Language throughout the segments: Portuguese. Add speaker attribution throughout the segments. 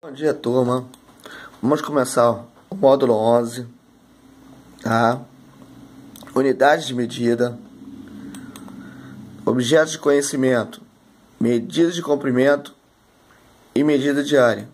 Speaker 1: Bom dia, turma. Vamos começar o módulo 11, tá? Unidades de medida, objetos de conhecimento, medidas de comprimento e medida de área.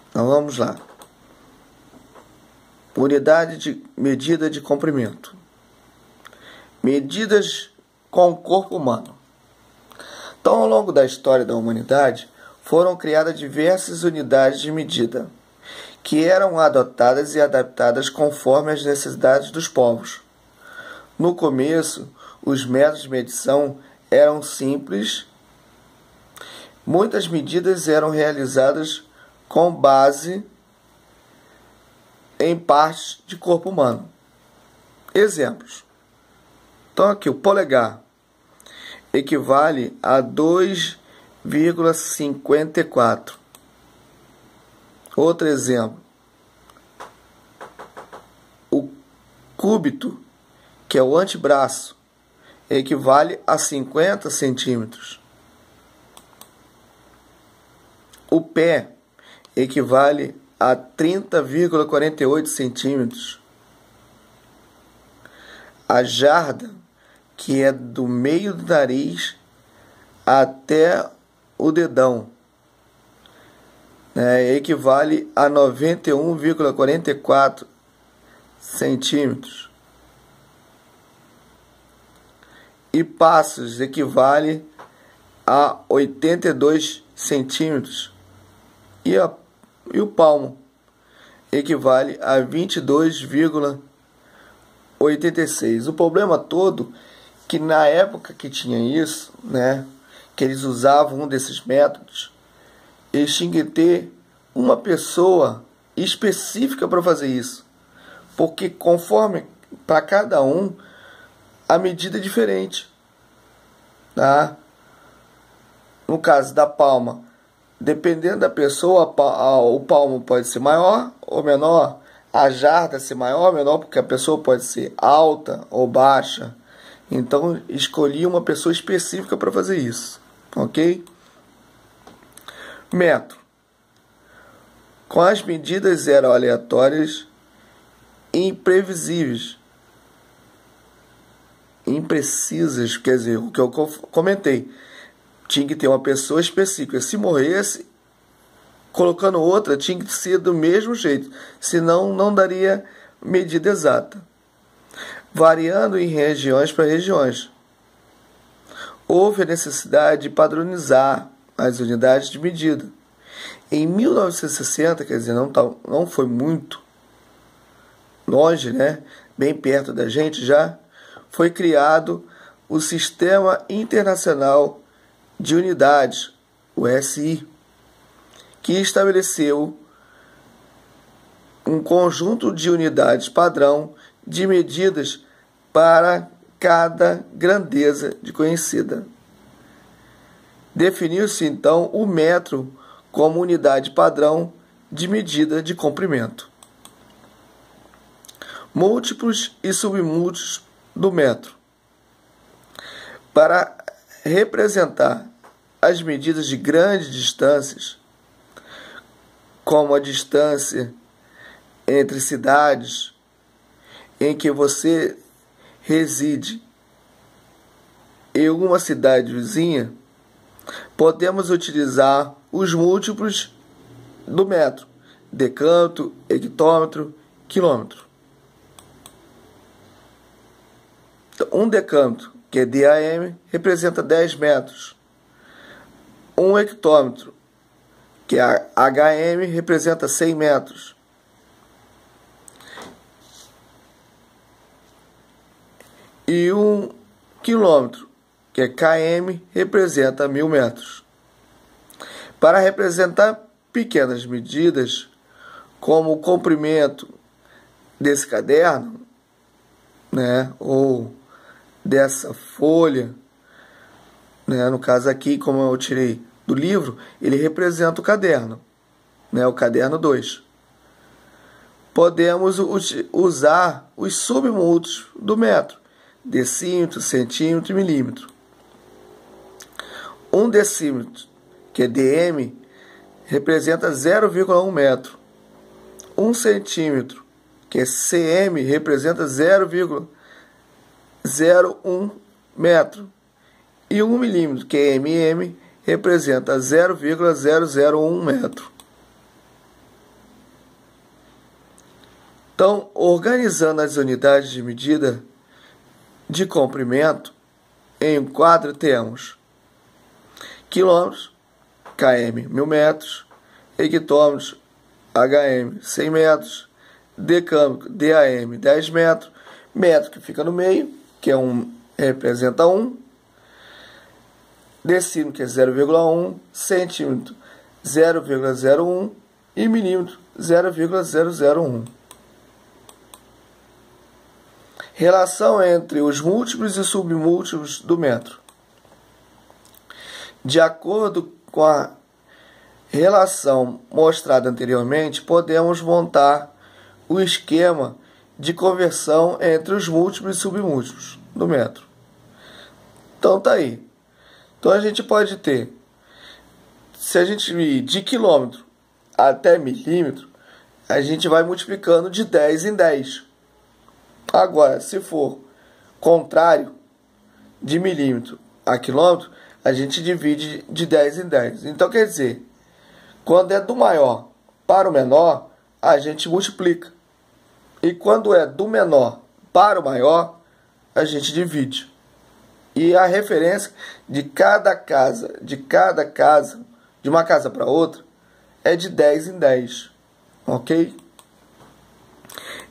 Speaker 1: Então vamos lá. Unidade de medida de comprimento. Medidas com o corpo humano. Então, ao longo da história da humanidade, foram criadas diversas unidades de medida, que eram adotadas e adaptadas conforme as necessidades dos povos. No começo, os métodos de medição eram simples. Muitas medidas eram realizadas com base em partes de corpo humano. Exemplos. Então, aqui, o polegar equivale a 2,54. Outro exemplo. O cúbito, que é o antebraço, equivale a 50 centímetros. O pé equivale a 30,48 centímetros. A jarda, que é do meio do nariz até o dedão, equivale a 91,44 centímetros. E passos equivale a 82 centímetros. E o palmo equivale a 22,86. O problema todo que na época que tinha isso, que eles usavam um desses métodos, eles tinham que ter uma pessoa específica para fazer isso, porque conforme para cada um a medida é diferente, tá? No caso da palma, dependendo da pessoa, o palmo pode ser maior ou menor, a jarda ser maior ou menor, porque a pessoa pode ser alta ou baixa. Então, escolhi uma pessoa específica para fazer isso, ok? Metro. Com as medidas eram aleatórias e imprevisíveis. Imprecisas, quer dizer, o que eu comentei. Tinha que ter uma pessoa específica. Se morresse, colocando outra, tinha que ser do mesmo jeito. Senão, não daria medida exata. Variando em regiões para regiões. Houve a necessidade de padronizar as unidades de medida. Em 1960, quer dizer, não foi muito longe, bem perto da gente já, foi criado o Sistema Internacional de Unidades, o SI, que estabeleceu um conjunto de unidades padrão de medidas para cada grandeza conhecida. Definiu-se então o metro como unidade padrão de medida de comprimento. Múltiplos e submúltiplos do metro. Para representar as medidas de grandes distâncias, como a distância entre cidades em que você reside em uma cidade vizinha, podemos utilizar os múltiplos do metro: decâmetro, hectômetro, quilômetro. Um decâmetro, que é DAM, representa 10 metros. Um hectômetro, que é HM, representa 100 metros. E um quilômetro, que é km, representa 1000 metros. Para representar pequenas medidas, como o comprimento desse caderno, ou dessa folha, no caso aqui, como eu tirei do livro, ele representa o caderno, o caderno 2. Podemos usar os submúltiplos do metro: decímetro, centímetro e milímetro. 1 decímetro, que é dm, representa 0,1 metro. 1 centímetro, que é cm, representa 0,01 metro. E 1 milímetro, que é mm, representa 0,001 metro. Então, organizando as unidades de medida de comprimento, em um quadro temos quilômetros, km, 1000 metros, hectômetros, hm, 100 metros, decâmetro, DAM, 10 metros, metro que fica no meio, que é representa 1, decímetro, que é 0,1, centímetro, 0,01 e milímetro, 0,001. Relação entre os múltiplos e submúltiplos do metro. De acordo com a relação mostrada anteriormente, podemos montar o esquema de conversão entre os múltiplos e submúltiplos do metro. Então tá aí. Então a gente pode ter, se a gente ir de quilômetro até milímetro, a gente vai multiplicando de 10 em 10. Agora, se for contrário, de milímetro a quilômetro, a gente divide de 10 em 10. Então, quer dizer, quando é do maior para o menor, a gente multiplica. E quando é do menor para o maior, a gente divide. E a referência de cada casa, de uma casa para outra, é de 10 em 10. Ok?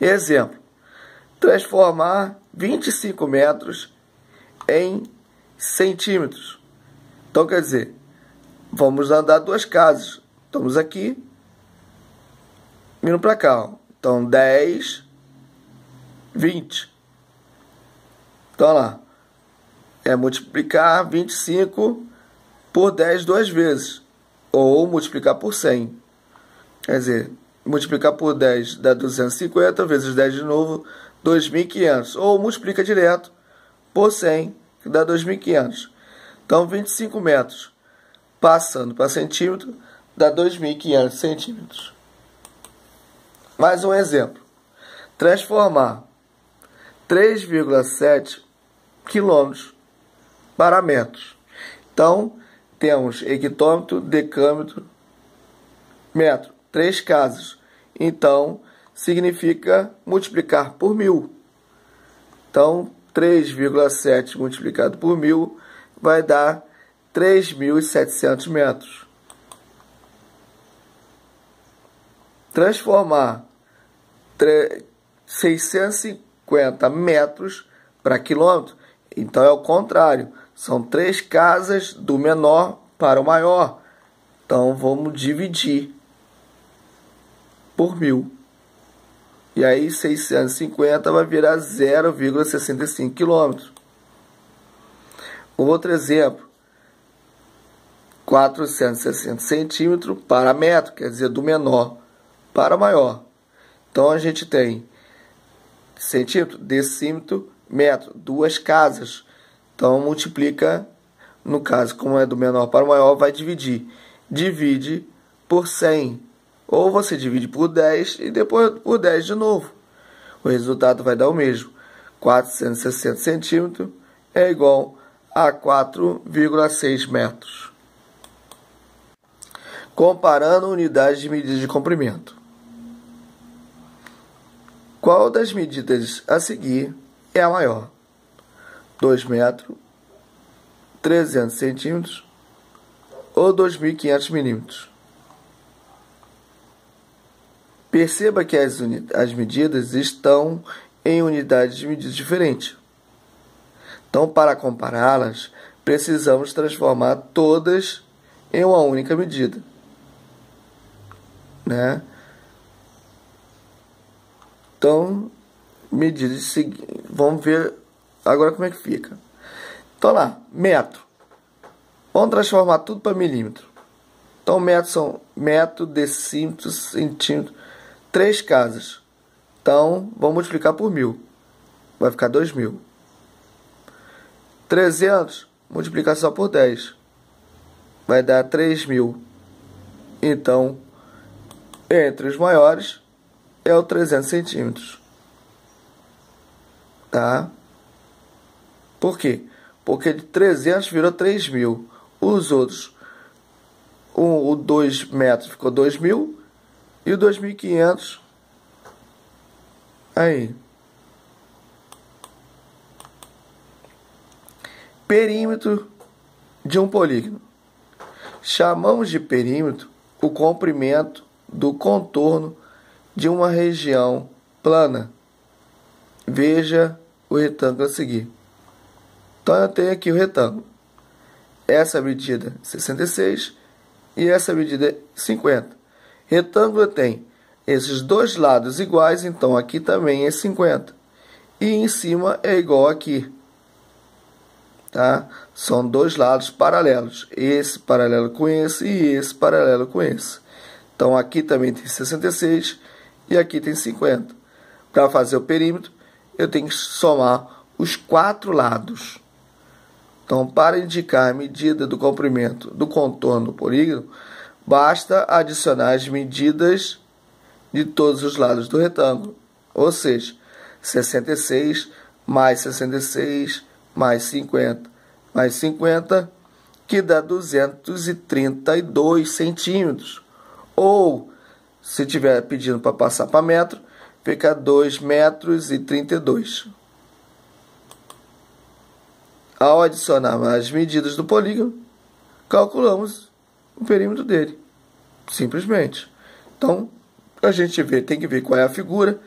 Speaker 1: Exemplo. Transformar 25 metros em centímetros. Então, quer dizer, vamos andar duas casas. Estamos aqui, vindo para cá. Ó. Então, 10, 20. Então, lá. É multiplicar 25 por 10 duas vezes. Ou multiplicar por 100. Quer dizer, multiplicar por 10 dá 250, vezes 10 de novo, 2.500. Ou multiplica direto por 100, que dá 2.500. Então, 25 metros passando para centímetro, dá 2.500 centímetros. Mais um exemplo. Transformar 3,7 quilômetros para metros. Então, temos hectômetro, decâmetro, metro. 3 casas. Então, significa multiplicar por 1000. Então, 3,7 multiplicado por 1000 vai dar 3.700 metros. Transformar 650 metros para quilômetro, então é o contrário. São 3 casas do menor para o maior. Então, vamos dividir por 1000. E aí 650 vai virar 0,65 km. Outro exemplo. 460 centímetros para metro, quer dizer, do menor para o maior. Então a gente tem centímetro, decímetro, metro, 2 casas. Então multiplica, no caso, como é do menor para o maior, vai dividir. Divide por 100. Ou você divide por 10 e depois por 10 de novo. O resultado vai dar o mesmo. 460 centímetros é igual a 4,6 metros. Comparando unidades de medida de comprimento. Qual das medidas a seguir é a maior? 2 metros, 300 centímetros ou 2.500 milímetros? Perceba que as medidas estão em unidades de medida diferentes. Então, para compará-las, precisamos transformar todas em uma única medida. Né? Então, medidas seguintes. Vamos ver agora como é que fica. Então, lá, metro. Vamos transformar tudo para milímetro. Então, metros são metro, decímetro, centímetro. 3 casas. Então, vamos multiplicar por 1000. Vai ficar 2000. 300, multiplicar só por 10. vai dar 3.000. Então, entre os maiores é o 300 centímetros. Tá? Por quê? Porque de 300 virou 3.000. Os outros, o 2 metros ficou 2.000 e o 2.500 aí. Perímetro de um polígono. Chamamos de perímetro o comprimento do contorno de uma região plana. Veja o retângulo a seguir. Então eu tenho aqui o retângulo. Essa medida é 66 e essa medida é 50. Retângulo tem esses dois lados iguais, então aqui também é 50. E em cima é igual aqui. Tá? São dois lados paralelos. Esse paralelo com esse e esse paralelo com esse. Então aqui também tem 66 e aqui tem 50. Para fazer o perímetro, eu tenho que somar os 4 lados. Então, para indicar a medida do comprimento do contorno do polígono, basta adicionar as medidas de todos os lados do retângulo. Ou seja, 66 mais 66 mais 50 mais 50, que dá 232 centímetros. Ou, se estiver pedindo para passar para metro, fica 2,32 metros. Ao adicionar as medidas do polígono, calculamos o perímetro dele. Simplesmente. Então, a gente tem que ver qual é a figura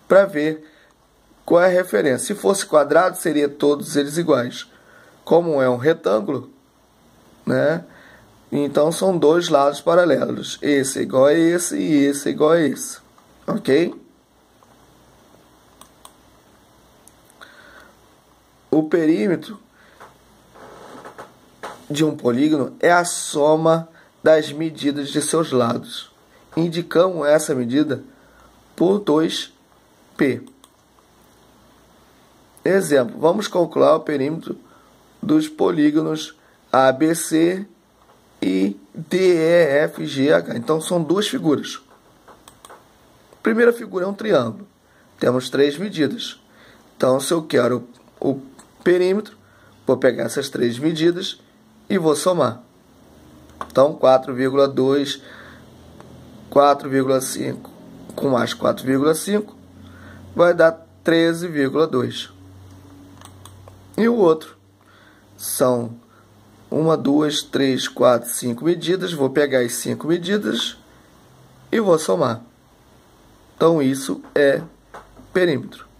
Speaker 1: para ver qual é a referência. Se fosse quadrado, seria todos eles iguais. Como é um retângulo, né? Então são dois lados paralelos. Esse é igual a esse e esse é igual a esse. Ok? O perímetro de um polígono é a soma das medidas de seus lados. Indicamos essa medida por 2π. Exemplo, vamos calcular o perímetro dos polígonos ABC e DEFGH. Então são duas figuras. A primeira figura é um triângulo. Temos 3 medidas. Então, se eu quero o perímetro, vou pegar essas 3 medidas e vou somar. Então, 4,2, 4,5 com mais 4,5 vai dar 13,2. E o outro são 1, 2, 3, 4, 5 medidas. Vou pegar as 5 medidas e vou somar. Então, isso é perímetro.